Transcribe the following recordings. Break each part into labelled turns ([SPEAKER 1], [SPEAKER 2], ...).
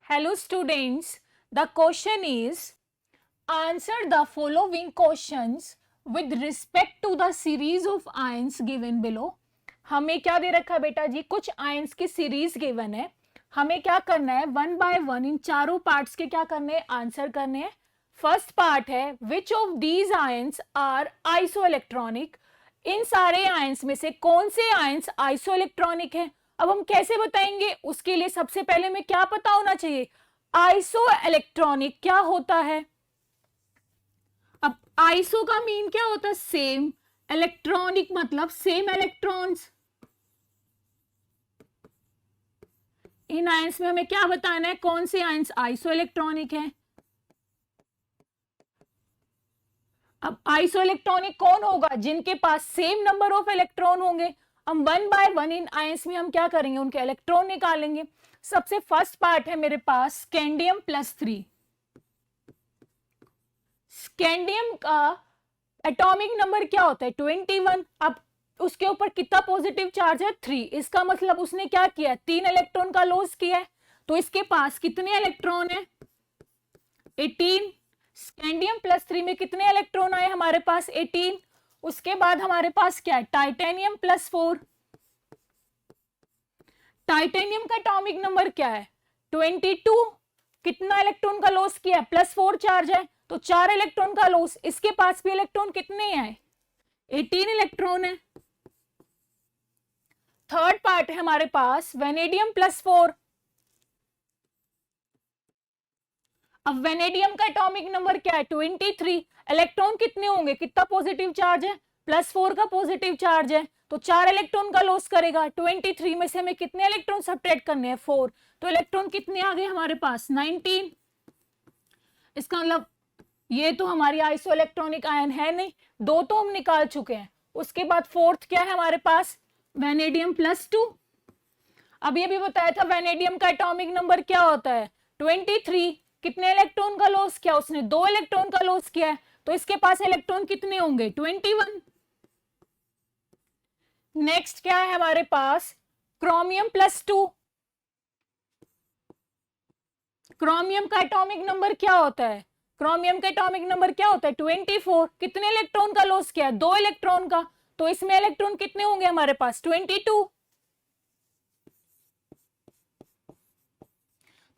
[SPEAKER 1] Hello students, the question is answer the following questions with respect to the series of ions given below. हमें क्या दे रखा है बेटा जी, कुछ आयंस की सीरीज गिवन है, हमें क्या करना है वन बाय वन इन चारों पार्ट्स के क्या करने हैं, आंसर करने हैं. फर्स्ट पार्ट है which of these ions are isoelectronic. इन सारे आयंस में से कौन से आयंस आइसो इलेक्ट्रॉनिक है. अब हम कैसे बताएंगे, उसके लिए सबसे पहले हमें क्या पता होना चाहिए, आइसो इलेक्ट्रॉनिक क्या होता है. अब आइसो का मीन क्या होता है, सेम. इलेक्ट्रॉनिक मतलब सेम इलेक्ट्रॉन्स. इन आयंस में हमें क्या बताना है, कौन से आयंस आइसो इलेक्ट्रॉनिक है. अब आइसो इलेक्ट्रॉनिक कौन होगा, जिनके पास सेम नंबर ऑफ इलेक्ट्रॉन होंगे. हम one by one in ions में हम क्या करेंगे, उनके इलेक्ट्रॉन निकालेंगे. सबसे फर्स्ट पार्ट है मेरे पास स्कैंडियम +3. स्कैंडियम का एटॉमिक नंबर क्या होता है 21. अब उसके ऊपर कितना पॉजिटिव चार्ज है 3. इसका मतलब उसने क्या किया, 3 इलेक्ट्रॉन का लॉस किया है. तो इसके पास कितने इलेक्ट्रॉन है 18. स्कैंडियम +3 में कितने इलेक्ट्रॉन आए हमारे पास 18. उसके बाद हमारे पास क्या है टाइटेनियम +4. टाइटेनियम का एटॉमिक नंबर क्या है 22. कितना इलेक्ट्रॉन का लॉस किया है +4 चार्ज है, तो 4 इलेक्ट्रॉन का लॉस. इसके पास भी इलेक्ट्रॉन कितने हैं 18 इलेक्ट्रॉन है. थर्ड पार्ट है हमारे पास वेनेडियम +4. अब वेनेडियम का एटॉमिक नंबर क्या है 23. इलेक्ट्रॉन कितने होंगे, कितना पॉजिटिव चार्ज है +4 का पॉजिटिव चार्ज है, तो 4 इलेक्ट्रॉन का लॉस करेगा. 23 में से हमें कितने इलेक्ट्रॉन सब्ट्रैक्ट करने हैं 4. तो इलेक्ट्रॉन कितने आ गए हमारे पास 19. इसका मतलब ये तो हमारी आइसो इलेक्ट्रॉनिक आयन है नहीं, 2 तो हम निकाल चुके हैं. उसके बाद फोर्थ क्या है हमारे पास वेनेडियम +2. अब ये भी बताया था वेनेडियम का एटॉमिक नंबर क्या होता है 23. कितने इलेक्ट्रॉन का लॉस किया उसने, 2 इलेक्ट्रॉन का लॉस किया है, तो इसके पास इलेक्ट्रॉन कितने होंगे 21. नेक्स्ट क्या है हमारे पास क्रोमियम +2. क्रोमियम का एटॉमिक नंबर क्या होता है, क्रोमियम का एटॉमिक नंबर क्या होता है 24. कितने इलेक्ट्रॉन का लॉस किया 2 इलेक्ट्रॉन का, तो इसमें इलेक्ट्रॉन कितने होंगे हमारे पास 22.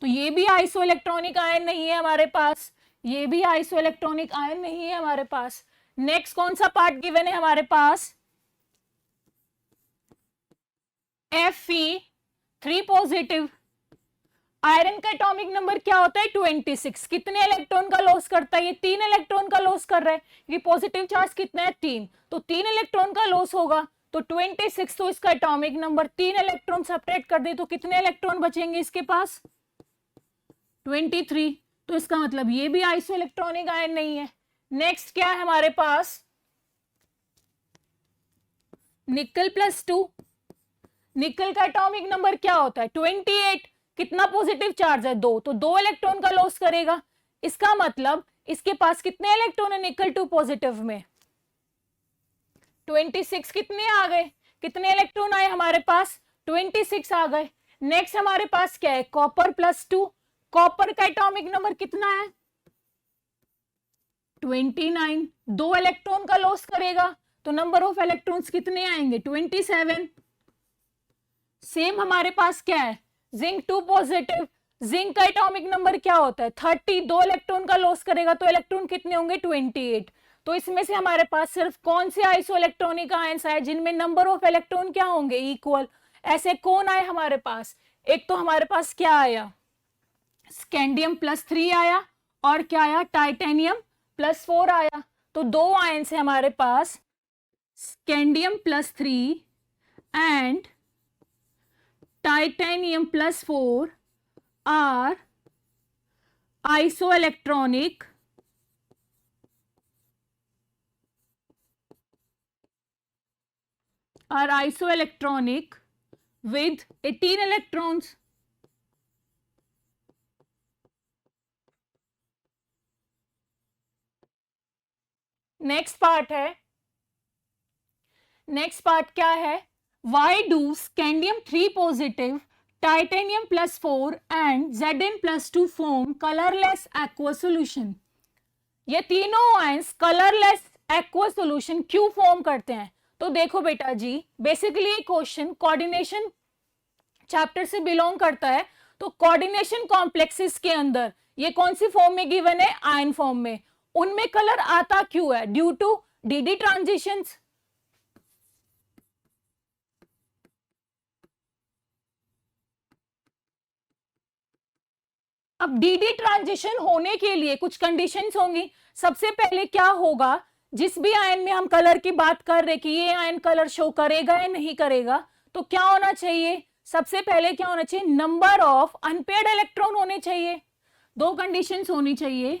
[SPEAKER 1] तो ये भी आइसो इलेक्ट्रॉनिक आयन नहीं है हमारे पास, ये भी आइसो इलेक्ट्रॉनिक आयन नहीं है हमारे पास. नेक्स्ट कौन सा पार्ट गिवन है हमारे पास Fe3 पॉजिटिव. आयरन का एटॉमिक नंबर क्या होता है 26. कितने इलेक्ट्रॉन का लॉस करता है, ये 3 इलेक्ट्रॉन का लॉस कर रहा है. ये पॉजिटिव चार्ज कितना है 3, तो 3 इलेक्ट्रॉन का लॉस होगा, तो 26. तो इसका एटॉमिक नंबर 3 इलेक्ट्रॉन सब्ट्रैक्ट कर दे तो कितने इलेक्ट्रॉन बचेंगे इसके पास 23. तो इसका मतलब ये भी आइसो इलेक्ट्रॉनिक आयन नहीं है. नेक्स्ट क्या है हमारे पास निकल +2. निकल का एटॉमिक नंबर क्या होता है 28. कितना पॉजिटिव चार्ज है 2, तो 2 इलेक्ट्रॉन का लॉस करेगा. इसका मतलब इसके पास कितने इलेक्ट्रॉन है निकल 2 पॉजिटिव में 26. कितने आ गए, कितने इलेक्ट्रॉन आए हमारे पास 26 आ गए. नेक्स्ट हमारे पास क्या है कॉपर +2. कॉपर का एटॉमिक नंबर कितना है 29. 2 इलेक्ट्रॉन का लॉस करेगा, तो नंबर ऑफ इलेक्ट्रॉन्स कितने आएंगे 27. सेम हमारे पास क्या है जिंक 2 पॉजिटिव. जिंक का एटॉमिक नंबर क्या होता है 30. 2 इलेक्ट्रॉन का लॉस करेगा, तो इलेक्ट्रॉन कितने होंगे 28. तो इसमें से हमारे पास सिर्फ कौन से आइसो इलेक्ट्रॉनिक आयंस आए जिनमें नंबर ऑफ इलेक्ट्रॉन क्या होंगे इक्वल. ऐसे कौन आए हमारे पास, एक तो हमारे पास क्या आया स्कैंडियम +3 आया, और क्या आया टाइटेनियम +4 आया. तो 2 आयंस है हमारे पास scandium +3 and titanium +4 are isoelectronic with 18 electrons. Next part है, नेक्स्ट पार्ट क्या है, why do scandium 3 positive titanium +4 and Zn+2 form colourless aqua solution. ये तीनों आयंस कलरलेस एक्वा सॉल्यूशन क्यों फॉर्म करते हैं? तो देखो बेटा जी, बेसिकली क्वेश्चन कोऑर्डिनेशन चैप्टर से बिलोंग करता है। तो कोऑर्डिनेशन कॉम्प्लेक्सेस के अंदर ये कौन सी फॉर्म में गिवन है? आयन फॉर्म में। उनमें कलर आता क्यों है? Due to d transitions. अब डी ट्रांजिशन होने के लिए कुछ कंडीशंस होंगी। सबसे पहले क्या होगा, जिस भी आयन में हम कलर की बात कर रहे कि ये आयन कलर शो करेगा या नहीं करेगा, तो क्या होना चाहिए? सबसे पहले क्या होना चाहिए? नंबर ऑफ अनपेयर्ड इलेक्ट्रॉन होने चाहिए। दो कंडीशंस होनी चाहिए,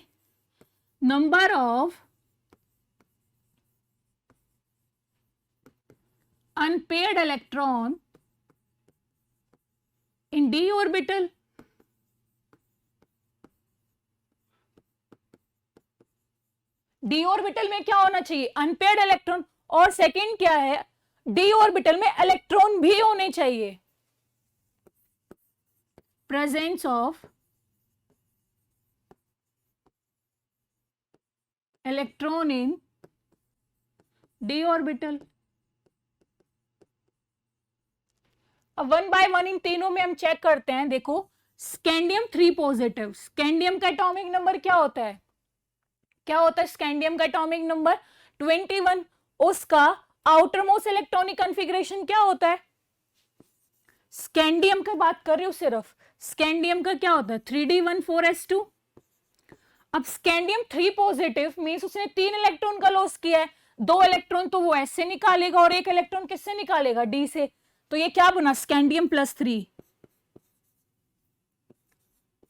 [SPEAKER 1] number of unpaired electron in D orbital, D orbital में क्या होना चाहिए? Unpaired electron. और सेकंड क्या है? डी ऑर्बिटल में इलेक्ट्रॉन भी होने चाहिए। Presence of electron in D orbital. अब वन बाय वन इन तीनों में हम चेक करते हैं। देखो, स्कैंडियम 3 पॉजिटिव, स्कैंडियम का एटॉमिक नंबर क्या होता है? क्या होता है स्कैंडियम का एटॉमिक नंबर? 21। उसका आउटर मोस्ट इलेक्ट्रॉनिक कॉन्फ़िगरेशन क्या होता है? स्कैंडियम की बात कर रही हूं सिर्फ। स्कैंडियम का क्या होता है? 3d14s2। अब स्कैंडियम 3 पॉजिटिव मींस उसने 3 इलेक्ट्रॉन का लॉस किया है। 2 इलेक्ट्रॉन तो वो एस से निकालेगा और 1 इलेक्ट्रॉन किससे निकालेगा? डी से। तो ये क्या बना? Scandium +3,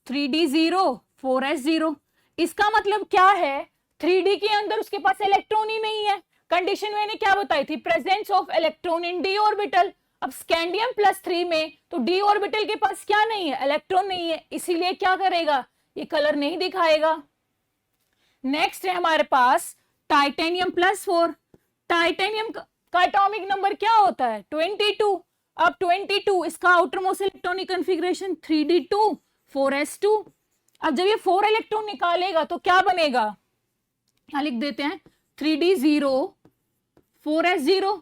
[SPEAKER 1] 3d0 4s0। इसका मतलब क्या है? 3d के अंदर उसके पास इलेक्ट्रॉन ही नहीं है। कंडीशन मैंने क्या बताई थी? Presence of electron in D orbital. अब स्कैंडियम +3 में तो डी ऑर्बिटल के पास क्या नहीं है? इलेक्ट्रॉन नहीं है, इसीलिए क्या करेगा? ये कलर नहीं दिखाएगा। नेक्स्ट है हमारे पास टाइटेनियम +4। टाइटेनियम का एटॉमिक नंबर क्या होता है? 22। अब 22 इसका outer most electronic configuration 3d2 4s2। अब जब ये 4 इलेक्ट्रॉन निकालेगा तो क्या बनेगा? यहां लिख देते हैं 3d0 4s0।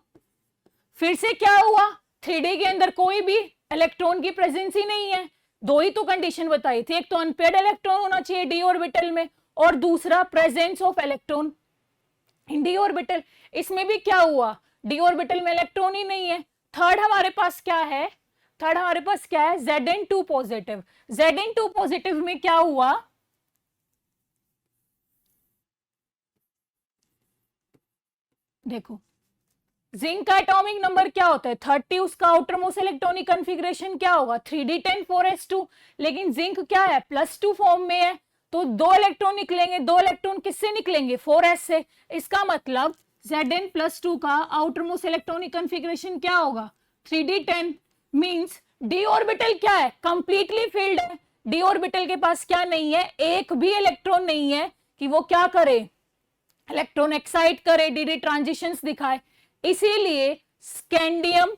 [SPEAKER 1] फिर से क्या हुआ? 3d के अंदर कोई भी इलेक्ट्रॉन की प्रेजेंस ही नहीं है। दो ही तो कंडीशन बताई थी, एक तो अनपेयर्ड इलेक्ट्रॉन होना चाहिए डी ऑर्बिटल में और दूसरा presence of electron in D orbital. इसमें भी क्या हुआ? डी ऑर्बिटल में इलेक्ट्रॉन ही नहीं है। थर्ड हमारे पास क्या है? थर्ड हमारे पास क्या है? Zn2 positive. Zn2 पॉजिटिव में क्या हुआ? देखो, जिंक का एटॉमिक नंबर क्या होता है? 30। उसका आउटर मोस्ट इलेक्ट्रॉनिक कॉन्फ़िगरेशन क्या होगा? 3d10 4s2। लेकिन जिंक क्या है? +2 फॉर्म में है, तो 2 इलेक्ट्रॉन निकलेंगे। 2 इलेक्ट्रॉन किससे निकलेंगे? 4s से। इसका मतलब Zn+2 का आउटर मोस्ट इलेक्ट्रॉनिक कॉन्फ़िगरेशन क्या होगा? 3d10। मींस डी ऑर्बिटल क्या है? कंप्लीटली फिल्ड है। डी ऑर्बिटल के पास क्या नहीं है? एक भी इलेक्ट्रॉन नहीं है कि वो क्या करे? इलेक्ट्रॉन एक्साइट करे, डी ट्रांजिशंस दिखाए। इसीलिए scandium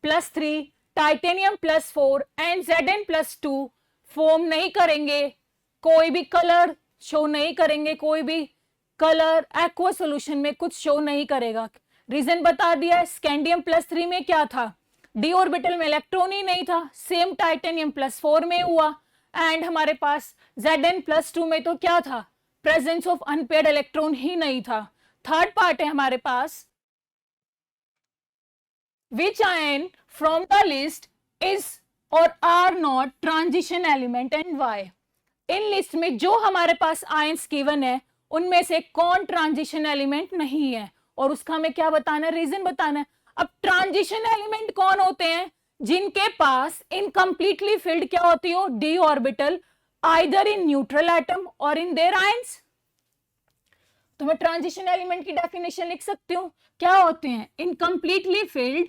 [SPEAKER 1] +3, titanium +4 and Zn+2 form नहीं करेंगे, कोई भी कलर शो नहीं करेंगे, कोई भी कलर एक्वा सॉल्यूशन में कुछ शो नहीं करेगा। रीजन बता दिया। स्कैंडियम +3 में क्या था? डी ऑर्बिटल में इलेक्ट्रॉन ही नहीं था। सेम टाइटेनियम +4 में हुआ। एंड हमारे पास Zn+2 में तो क्या था? प्रेजेंस ऑफ अनपेयर्ड इलेक्ट्रॉन ही नहीं था। थर्ड पार्ट है हमारे पास, which ion from the list is or are not transition element and why? In list में जो हमारे पास आयंस गिवन है उनमें से कौन ट्रांजिशन एलिमेंट नहीं है और उसका हमें क्या बताना है? रीजन बताना है। अब ट्रांजिशन एलिमेंट कौन होते हैं? जिनके पास इनकम्प्लीटली फिल्ड क्या होती हो? D orbital, either in neutral atom और इन देयर आयंस। तो मैं ट्रांजिशन एलिमेंट की डेफिनेशन लिख सकती हूं। क्या होते हैं? Incompletely field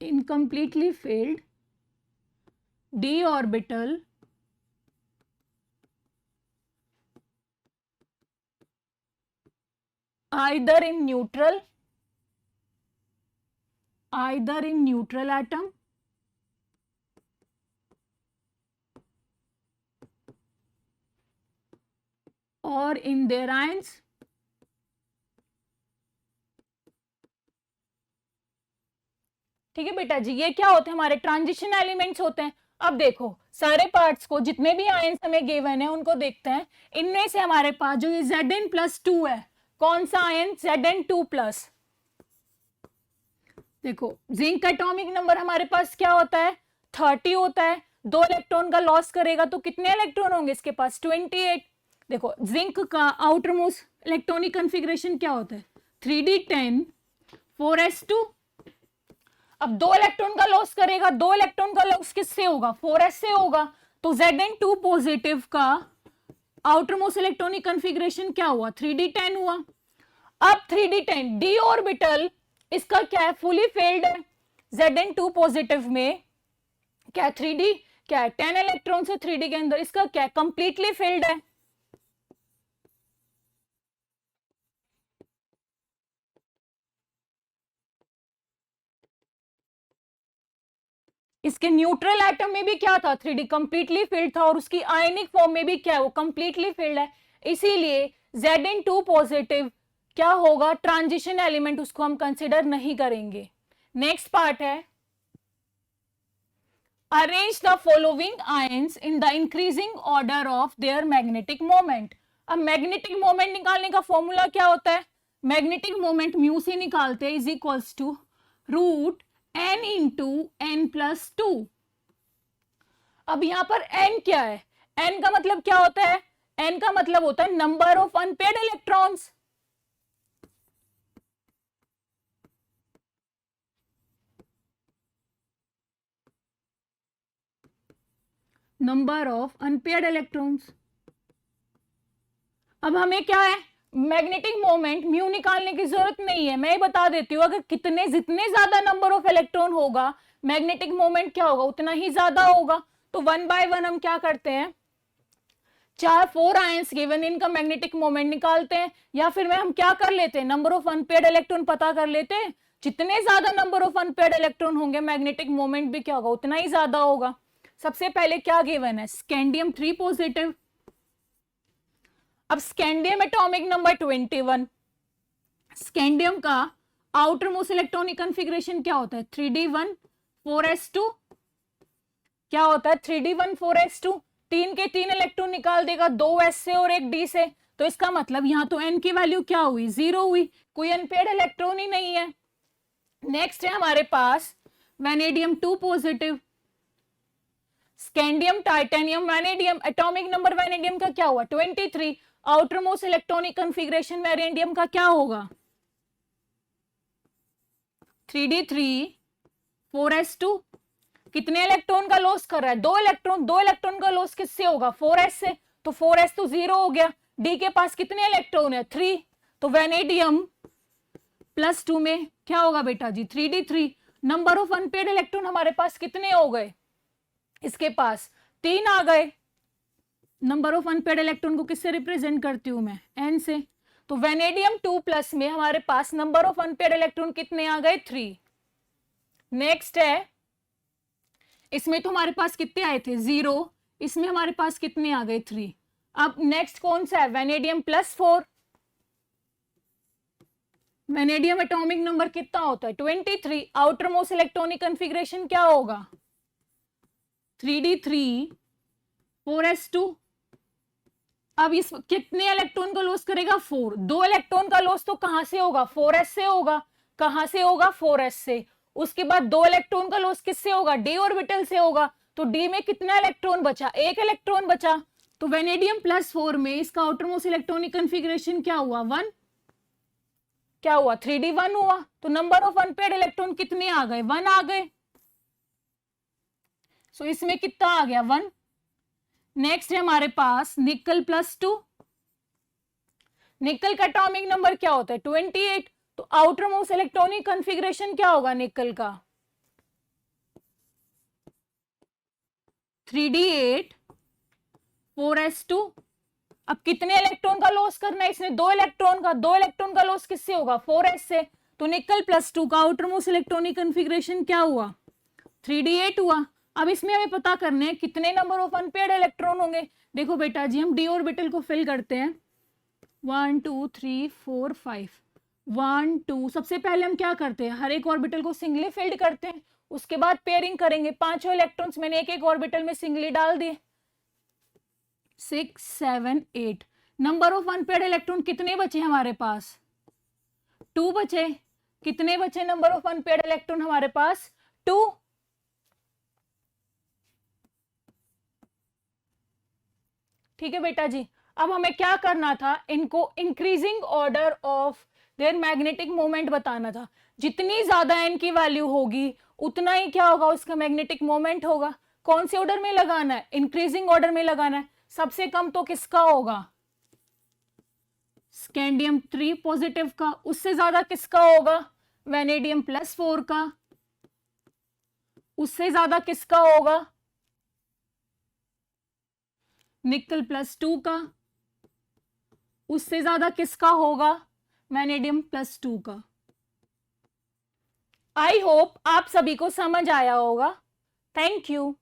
[SPEAKER 1] incompletely filled d orbital either in neutral atom or in their ions. ठीक है बेटा जी, ये क्या होते हैं हमारे ट्रांजिशन एलिमेंट्स होते हैं। अब देखो सारे पार्ट्स को, जितने भी आयंस हमें गिवन है उनको देखते हैं। इनमें से हमारे पास जो ये Zn+2 है, कौन सा आयन? Zn2+। देखो जिंक का एटॉमिक नंबर हमारे पास क्या होता है? 30 होता है। 2 इलेक्ट्रॉन का लॉस करेगा तो कितने इलेक्ट्रॉन होंगे इसके पास? 28। देखो जिंक का आउटर मोस्ट इलेक्ट्रॉनिक कन्फिग्रेशन क्या होता है? 3d10 4s2। अब 2 इलेक्ट्रॉन का लॉस करेगा, 2 इलेक्ट्रॉन का लॉस किससे होगा? 4s से होगा। तो Zn2 पॉजिटिव का आउटर मोस्ट इलेक्ट्रॉनिक कन्फिग्रेशन क्या हुआ? 3d10 हुआ। अब 3d10 d ऑर्बिटल इसका क्या है? फुली फेल्ड है। Zn2 पॉजिटिव में क्या है? 3d क्या है? 10 इलेक्ट्रॉन से 3d के अंदर इसका क्या है? कंप्लीटली फेल्ड है। इसके न्यूट्रल एटम में भी क्या था? 3d कंप्लीटली फिल्ड था, और उसकी आयनिक फॉर्म में भी क्या है? वो कंप्लीटली फिल्ड है। इसीलिए Zn2 पॉजिटिव क्या होगा? ट्रांजिशन एलिमेंट, उसको हम कंसिडर नहीं करेंगे। नेक्स्ट पार्ट है arrange the following ions in the increasing order of their magnetic moment. अब मैग्नेटिक मोमेंट निकालने का फॉर्मूला क्या होता है? मैग्नेटिक मोमेंट म्यू से निकालते हैं, is equals to root n into n+2। अब यहां पर n क्या है? n का मतलब क्या होता है? n का मतलब होता है number of unpaired electrons. Number of unpaired electrons. अब हमें क्या है? मैग्नेटिक मोमेंट म्यू निकालने की जरूरत नहीं है, मैं बता देती हूँ। अगर जितने ज्यादा नंबर ऑफ इलेक्ट्रॉन होगा, मैग्नेटिक मोमेंट क्या होगा? उतना ही ज्यादा होगा। तो 1 बाय 1 हम क्या करते हैं? 4 आयंस गिवन, इनका मैग्नेटिक मोमेंट निकालते हैं। या फिर में हम क्या कर लेते हैं? नंबर ऑफ अनपेयर्ड इलेक्ट्रॉन पता कर लेते हैं। जितने ज्यादा नंबर ऑफ अनपेयर्ड इलेक्ट्रॉन होंगे, मैग्नेटिक मोमेंट भी क्या होगा? उतना ही ज्यादा होगा। सबसे पहले क्या गिवन है? Scandium 3 positive. अब स्कैंडियम एटॉमिक नंबर 21। स्कैंडियम का आउटर मोस्ट इलेक्ट्रॉनिक कन्फिग्रेशन क्या होता है? 3d1 4s2। क्या होता है? 3d1 4s2। 3 के 3 इलेक्ट्रॉन निकाल देगा, 2 s से और 1 d से। तो इसका मतलब यहां तो n की वैल्यू क्या हुई? 0 हुई, कोई अनपेयर्ड इलेक्ट्रॉन ही नहीं है। नेक्स्ट है हमारे पास vanadium 2 positive. Scandium titanium vanadium atomic number vanadium का क्या हुआ? 23। Outermost electronic configuration vanadium का क्या होगा? 3d3 4s2। कितने इलेक्ट्रॉन का लॉस कर रहा है? 2 इलेक्ट्रॉन। 2 इलेक्ट्रॉन का लॉस किससे होगा? 4s से। तो 4s तो 0 हो गया। d के पास कितने इलेक्ट्रॉन है? 3। तो वैनेडियम +2 में क्या होगा बेटा जी? 3d3। Number of unpaired electron हमारे पास कितने हो गए? इसके पास 3 आ गए। नंबर ऑफ अनपेयर्ड इलेक्ट्रॉन को किससे रिप्रेजेंट करती हूं मैं? n से। तो वैनेडियम 2+ में हमारे पास नंबर ऑफ अनपेयर्ड इलेक्ट्रॉन कितने आ गए? 3। नेक्स्ट है, इसमें तो हमारे पास कितने आए थे? 0। इसमें हमारे पास कितने आ गए? 3। अब नेक्स्ट कौन सा है? वैनेडियम +4। वैनेडियम एटॉमिक नंबर कितना होता है? 23। आउटर मोस्ट इलेक्ट्रॉनिक कन्फिग्रेशन क्या होगा? 3d3 4s2। अब इस कितने इलेक्ट्रॉन का लॉस करेगा? 4। 2 इलेक्ट्रॉन का लॉस तो कहां से होगा? 4s से होगा। कहां से होगा? 4s से। उसके बाद 2 इलेक्ट्रॉन का लॉस किससे होगा? d ऑर्बिटल से होगा। तो d में कितना इलेक्ट्रॉन बचा? 1 इलेक्ट्रॉन बचा। तो वैनेडियम +4 में इसका आउटर मोस्ट इलेक्ट्रॉनिक कन्फिग्रेशन क्या हुआ? 1। क्या हुआ? 3d1 हुआ। तो नंबर ऑफ अनपेयर्ड इलेक्ट्रॉन कितने आ गए? 1 आ गए। सो इसमें कितना आ गया? 1। नेक्स्ट है हमारे पास निकल +2। निकल का एटॉमिक नंबर क्या होता है? 28। तो आउटर मोस्ट इलेक्ट्रॉनिक कन्फिग्रेशन क्या होगा निकल का? 3d8 4s2। अब कितने इलेक्ट्रॉन का लॉस करना है इसने? 2 इलेक्ट्रॉन का। 2 इलेक्ट्रॉन का लॉस किससे होगा? 4s से। तो निकल +2 का आउटरमोस्ट इलेक्ट्रॉनिक कन्फिग्रेशन क्या हुआ? 3d8 हुआ। अब इसमें हमें पता करने हैं कितने नंबर ऑफ अनपेयर्ड इलेक्ट्रॉन होंगे। देखो बेटा जी, हम d ऑर्बिटल को फिल करते हैं। 1 2 3 4 5 1 2। सबसे पहले हम क्या करते हैं? हर एक ऑर्बिटल को सिंगली फिल्ड करते हैं, उसके बाद पेयरिंग करेंगे। पांचों इलेक्ट्रॉन्स मैंने एक एक ऑर्बिटल में सिंगली डाल दिए। 6 7 8। नंबर ऑफ अनपेयर्ड इलेक्ट्रॉन कितने बचे हमारे पास? 2 बचे। कितने बचे नंबर ऑफ अनपेयर्ड इलेक्ट्रॉन हमारे पास? 2। ठीक है बेटा जी। अब हमें क्या करना था? इनको increasing order of their magnetic moment बताना था। जितनी ज्यादा एन की वैल्यू होगी उतना ही क्या होगा? उसका मैग्नेटिक मोमेंट होगा। कौन से ऑर्डर में लगाना है? इंक्रीजिंग ऑर्डर में लगाना है। सबसे कम तो किसका होगा? स्कैंडियम 3 पॉजिटिव का। उससे ज्यादा किसका होगा? वेनेडियम +4 का। उससे ज्यादा किसका होगा? निकल +2 का। उससे ज्यादा किसका होगा? वेनेडियम +2 का। आई होप आप सभी को समझ आया होगा। Thank you.